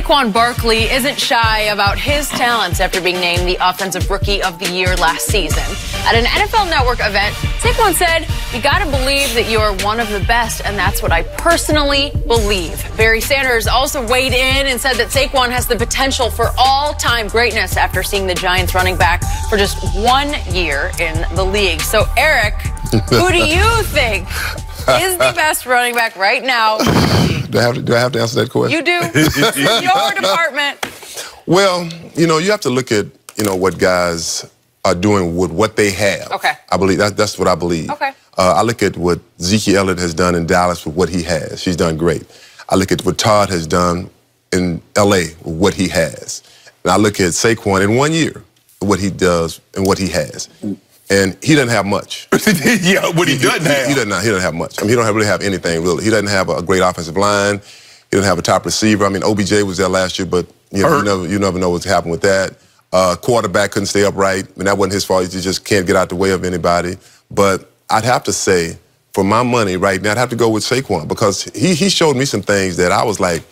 Saquon Barkley isn't shy about his talents after being named the Offensive Rookie of the Year last season. At an NFL Network event, Saquon said, "You got to believe that you are one of the best, and that's what I personally believe." Barry Sanders also weighed in and said that Saquon has the potential for all-time greatness after seeing the Giants running back for just 1 year in the league. So, Eric, who do you think is the best running back right now? Do I have to answer that question? You do. It's your department. Well, you have to look at, what guys are doing with what they have. Okay. I believe that's what I believe. Okay. I look at what Zeke Elliott has done in Dallas with what he has. He's done great. I look at what Todd has done in L.A. with what he has. And I look at Saquon in 1 year, what he does and what he has. And he doesn't have much. Yeah, what he doesn't have. He doesn't have much. I mean, he don't really have anything, really. He doesn't have a great offensive line. He doesn't have a top receiver. I mean, OBJ was there last year, but you never know what's happened with that. Quarterback couldn't stay upright. I mean, that wasn't his fault. He just can't get out the way of anybody. But I'd have to say, for my money right now, I'd have to go with Saquon because he showed me some things that I was like,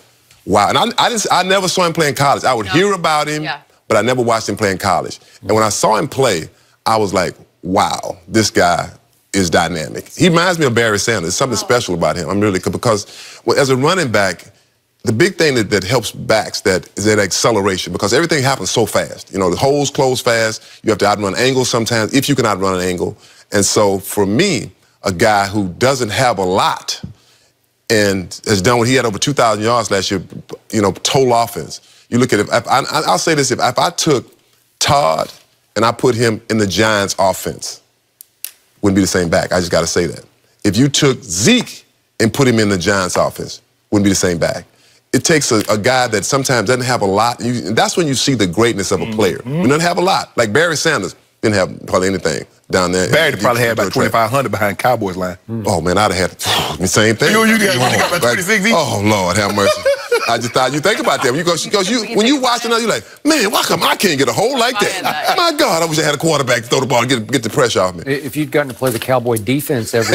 wow. And I never saw him play in college. I would hear about him, but I never watched him play in college. And when I saw him play, I was like, wow, this guy is dynamic. He reminds me of Barry Sanders. There's something special about him. I'm really, because as a running back, the big thing that helps backs is that acceleration because everything happens so fast. The holes close fast. You have to outrun angles sometimes, if you can outrun an angle. And so for me, a guy who doesn't have a lot and has done what he had over 2,000 yards last year, total offense. You look at it, I'll say this, if I took Todd and I put him in the Giants' offense, wouldn't be the same back. I just got to say that. If you took Zeke and put him in the Giants' offense, wouldn't be the same back. It takes a guy that sometimes doesn't have a lot, and that's when you see the greatness of a player. He doesn't have a lot. Like Barry Sanders didn't have probably anything down there. Barry probably had about 2,500 behind Cowboys line. Oh, man, I'd have had the same thing. You got about 26 each? Oh, Lord, have mercy. I just thought you think about that. When you watch another, you're like, man, why come I can't get a hole like that? My God, I wish I had a quarterback to throw the ball and get the pressure off me. If you'd gotten to play the Cowboy defense every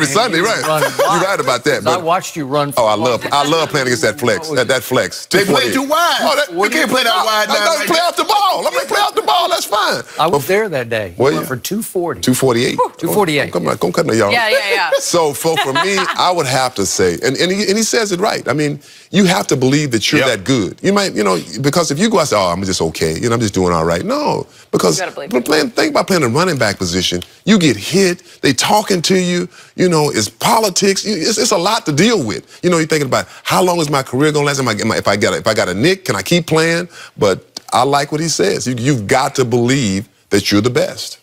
Sunday, right? You're right about that. I watched you run. Oh, I love playing against that flex. That flex. They play too wide. Oh, we can't play that wide now. I play off the ball. I'm going to play off the ball. That's fine. I was there that day. He went for 240. 248? 248. Don't cut no yard. Yeah. So for me, I would have to say, and he says it right. I mean, you have to believe that you're that good. You might, because if you go out and say, oh, I'm just okay, I'm just doing all right. No, because think about playing a running back position. You get hit, they talking to you, it's politics. It's a lot to deal with. You're thinking about how long is my career going to last? If I got a nick, can I keep playing? But I like what he says. You've got to believe that you're the best.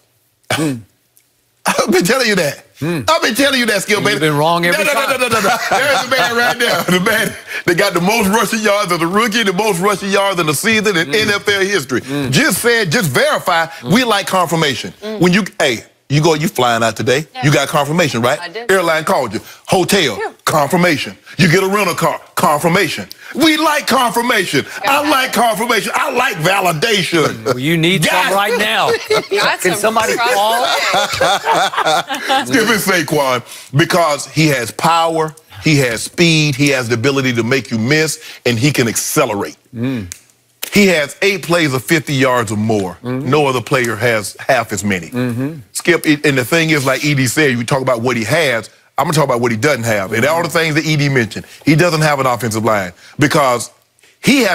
I've been telling you that. I've been telling you that, Skill, baby. You've been wrong every time. No. There's the man right there. The man that got the most rushing yards of the rookie, the most rushing yards in the season in NFL history. Just verify, we like confirmation. When you flying out today, you got confirmation, right? I did. Airline called you. Hotel, confirmation. You get a rental car, confirmation. We like confirmation. I like confirmation. I like validation. Well, you need some right now. Can somebody call? Give it Saquon because he has power, he has speed, he has the ability to make you miss, and he can accelerate. He has 8 plays of 50 yards or more. No other player has half as many. Skip, and the thing is, like Edie said, you talk about what he has, I'm going to talk about what he doesn't have. And all the things that Edie mentioned, he doesn't have an offensive line because he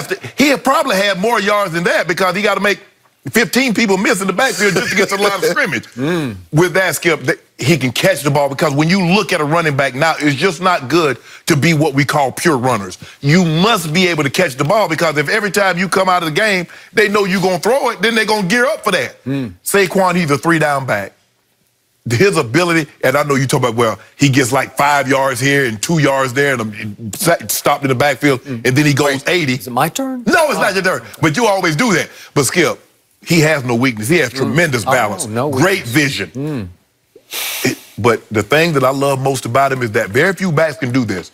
probably had more yards than that because he got to make 15 people miss in the backfield just to get to the line of scrimmage. With that, Skip, he can catch the ball because when you look at a running back now, it's just not good to be what we call pure runners. You must be able to catch the ball because if every time you come out of the game, they know you're going to throw it, then they're going to gear up for that. Saquon, he's a 3-down back. His ability, and I know you talk about, well, he gets like 5 yards here and 2 yards there and stopped in the backfield, and then he goes 80. Is it my turn? No, it's not your turn. But you always do that. But Skip, he has no weakness. He has tremendous balance, great vision. But the thing that I love most about him is that very few backs can do this.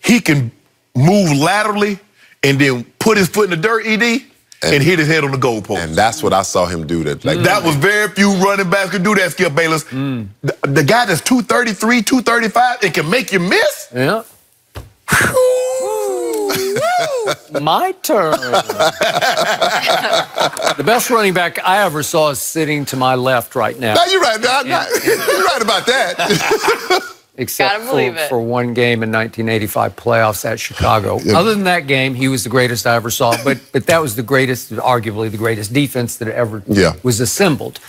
He can move laterally and then put his foot in the dirt, ED, and hit his head on the goalpost. And that's what I saw him do. That was very few running backs could do that, Skip Bayless. The guy that's 233, 235, and can make you miss? Yeah. My turn. The best running back I ever saw is sitting to my left right now. No, you're right. You're right about that. Except for one game in 1985 playoffs at Chicago. Yeah. Other than that game, he was the greatest I ever saw. But that was the greatest, arguably the greatest defense that ever was assembled.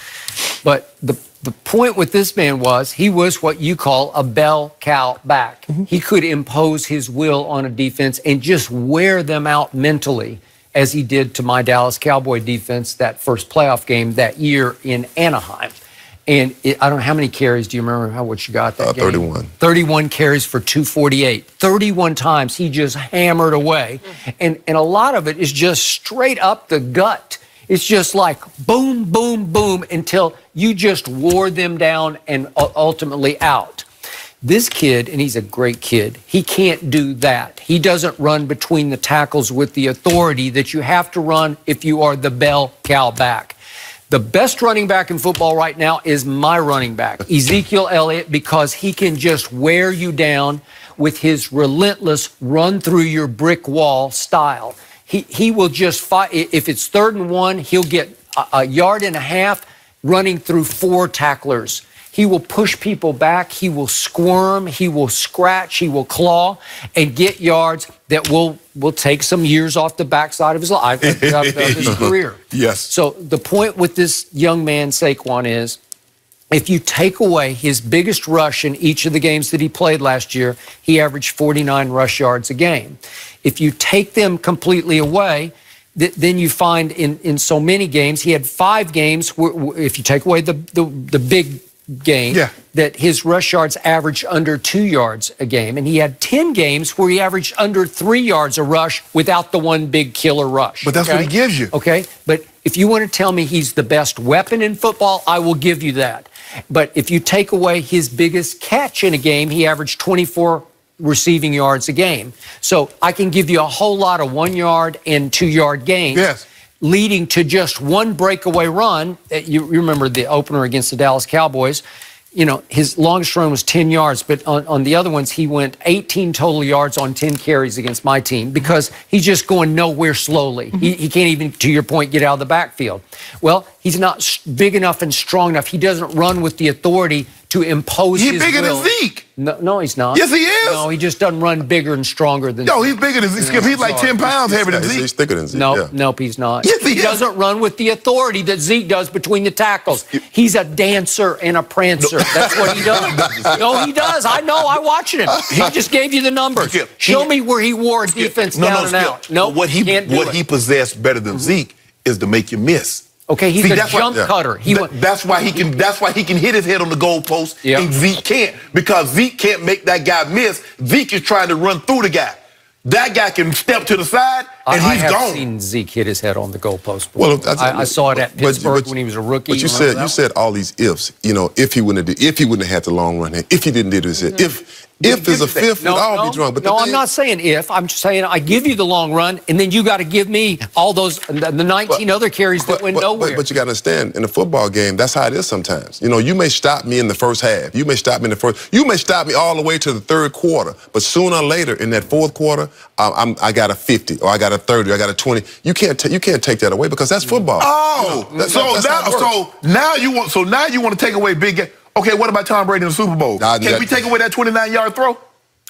But the point with this man was he was what you call a bell cow back. Mm-hmm. He could impose his will on a defense and just wear them out mentally, as he did to my Dallas Cowboy defense that first playoff game that year in Anaheim. And I don't know, how many carries do you remember what you got that game? 31. 31 carries for 248. 31 times he just hammered away. And a lot of it is just straight up the gut. It's just like boom, boom, boom until you just wore them down and ultimately out. This kid, and he's a great kid, he can't do that. He doesn't run between the tackles with the authority that you have to run if you are the bell cow back. The best running back in football right now is my running back, Ezekiel Elliott, because he can just wear you down with his relentless run through your brick wall style. He will just fight. If it's 3rd and 1, he'll get a yard and a half running through 4 tacklers. He will push people back. He will squirm. He will scratch. He will claw and get yards that will take some years off the backside of his life, of his career. Yes. So the point with this young man, Saquon, is if you take away his biggest rush in each of the games that he played last year, he averaged 49 rush yards a game. If you take them completely away, then you find in so many games, he had 5 games where, if you take away the big game, that his rush yards averaged under 2 yards a game. And he had 10 games where he averaged under 3 yards a rush without the one big killer rush. But that's what he gives you. Okay? But if you want to tell me he's the best weapon in football, I will give you that. But if you take away his biggest catch in a game, he averaged 24 receiving yards a game. So I can give you a whole lot of 1 yard and 2 yard games. Yes. Leading to just one breakaway run. You remember the opener against the Dallas Cowboys. You know, his longest run was 10 yards, but on the other ones, he went 18 total yards on 10 carries against my team because he's just going nowhere slowly. Mm-hmm. He can't even, to your point, get out of the backfield. Well, he's not big enough and strong enough. He doesn't run with the authority to impose his will. He's bigger than Zeke. No, he's not. Yes, he is. No, he just doesn't run bigger and stronger than Zeke. No, he's bigger than Zeke. He's like 10 pounds heavier than Zeke. He's thicker than Zeke. Nope, he's not. Yes, he doesn't run with the authority that Zeke does between the tackles. He's a dancer and a prancer. That's what he does. No, he does. I know. I watched him. He just gave you the numbers. Show me where he wore defense down and out. No, what he possessed better than Zeke is to make you miss. Okay, he's a jump cutter. That's why he can hit his head on the goalpost, and Zeke can't, because Zeke can't make that guy miss. Zeke is trying to run through the guy. That guy can step to the side, and he's gone. I have seen Zeke hit his head on the goalpost. Well, I saw it at Pittsburgh when he was a rookie. But you said all these ifs. You know, if he wouldn't have had the long run, if he didn't do this, if is a fifth, we'd all be drunk. But I'm not saying if. I'm just saying I give you the long run, and then you got to give me all those the 19 other carries that went nowhere. But you got to understand, in a football game, that's how it is sometimes. You know, you may stop me in the first half. You may stop me in the first. You may stop me all the way to the 3rd quarter. But sooner or later, in that 4th quarter, I got a 50, or I got a 30, or I got a 20. You can't take that away because that's football. Oh, you know, so now you want to take away big game. Okay, what about Tom Brady in the Super Bowl? Can we take away that 29-yard throw?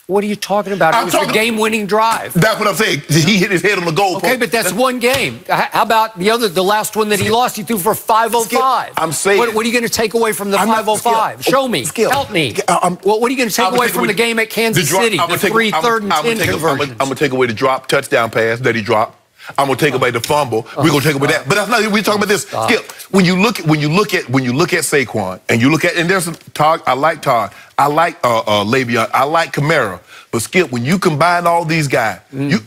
What are you talking about? It was the game-winning drive. That's what I'm saying. He hit his head on the goal. Okay, but that's one game. How about the last one that he lost? He threw for 505. I'm saying. What are you going to take away from the 505? Show me. Help me. What are you going to take away from the game at Kansas City? The 3rd and 10 conversions. I'm going to take away the drop touchdown pass that he dropped. I'm gonna take away the fumble. We're gonna take away that. But that's not. We're talking about this. Skip. When you look at Saquon, and there's some Todd. I like Todd. I like Le'Veon. I like Kamara. But Skip, when you combine all these guys,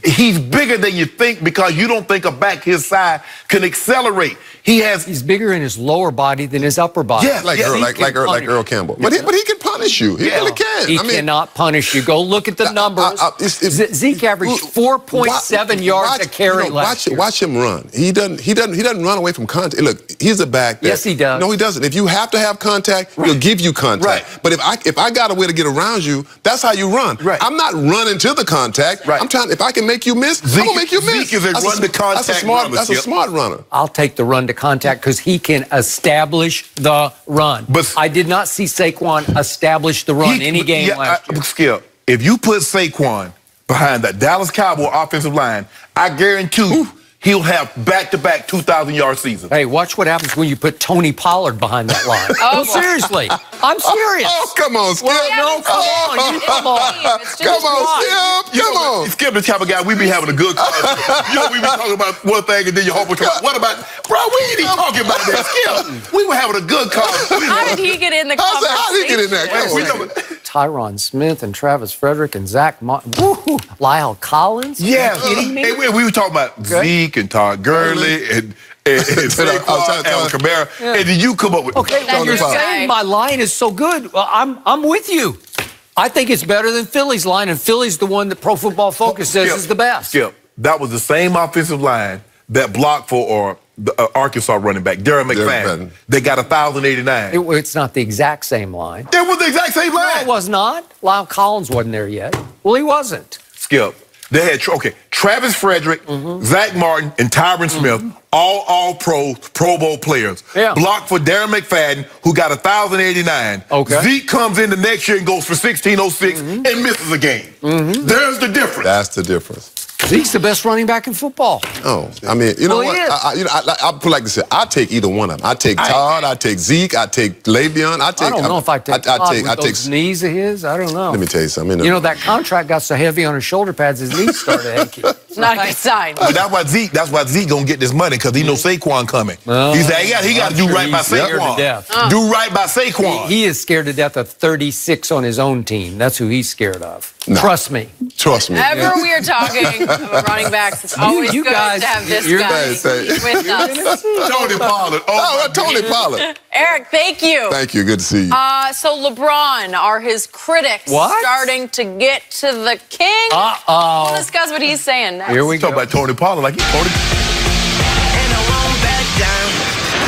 he's bigger than you think because you don't think a back his size can accelerate. He's bigger in his lower body than his upper body. Yeah, like Earl Campbell. But he can punish you. He really can. He cannot punish you. Go look at the numbers. Zeke averaged 4.7 yards a carry last year. Watch him run. He doesn't run away from contact. Look, he's a back. Yes, he does. No, he doesn't. If you have to have contact, he'll give you contact. Right. But if if I got a way to get around you, that's how you run. Right. I'm not running to the contact. Right. I'm trying. If I can make you miss, I'm gonna make you miss. Zeke is a run to contact runner. That's a smart runner. I'll take the run to contact because he can establish the run. But I did not see Saquon establish the run any game last year. Skip, if you put Saquon behind that Dallas Cowboy offensive line, I guarantee you he'll have back-to-back 2,000-yard seasons. Hey, watch what happens when you put Tony Pollard behind that line. Oh, well, seriously. I'm serious. Oh, come on, Skip. Well, no, come on. You come on. Come on, Skip. Come on. Skip the type of guy, we be having a good conversation. We be talking about one thing and then your whole what about, bro, we ain't even talking about that, Skip. We were having a good conversation. How did he get in the conversation? How did he get in there? Come on. Tyron Smith and Travis Frederick and Zach Lyle Collins? Yes. Are you kidding me? Hey, we were talking about Zeke and Todd Gurley and Saquon and Kamara. Yeah. And then you come up with... Okay, now you're saying my line is so good. Well, I'm with you. I think it's better than Philly's line, and Philly's the one that Pro Football Focus says is the best. Skip, that was the same offensive line that blocked for the Arkansas running back, Darren McFadden. They got 1,089. It's not the exact same line. It was the exact same line. No, it was not. Lyle Collins wasn't there yet. Well, he wasn't. Skip, they had, Travis Frederick, Zach Martin, and Tyron Smith, all Pro Bowl players. Yeah. Blocked for Darren McFadden, who got 1,089. Okay. Zeke comes in the next year and goes for 1,606 and misses a game. There's the difference. That's the difference. Zeke's the best running back in football. Oh, I mean, you know Well, what? he is. I put like this. I take either one of them. I take Todd. I take Zeke. I take Le'Veon. I I don't know if I take Todd with those knees of his. I don't know. Let me tell you something. You know, that contract got so heavy on his shoulder pads, his knees started aching. It's not a good sign. But that's why Zeke gonna get this money, because he knows Saquon coming. He said he got to do right by Saquon. Do right by Saquon. He is scared to death of 36 on his own team. That's who he's scared of. No. Trust me. Trust me. Whenever we are talking about running backs, it's always you good guys- to have this you're guy with us. Tony Pollard. Tony Pollard. Eric, thank you. Thank you. Good to see you. So LeBron, are his critics starting to get to the king? Uh-oh. We'll discuss what he's saying next. Here we go. Talk about Tony Pollard like he's Tony.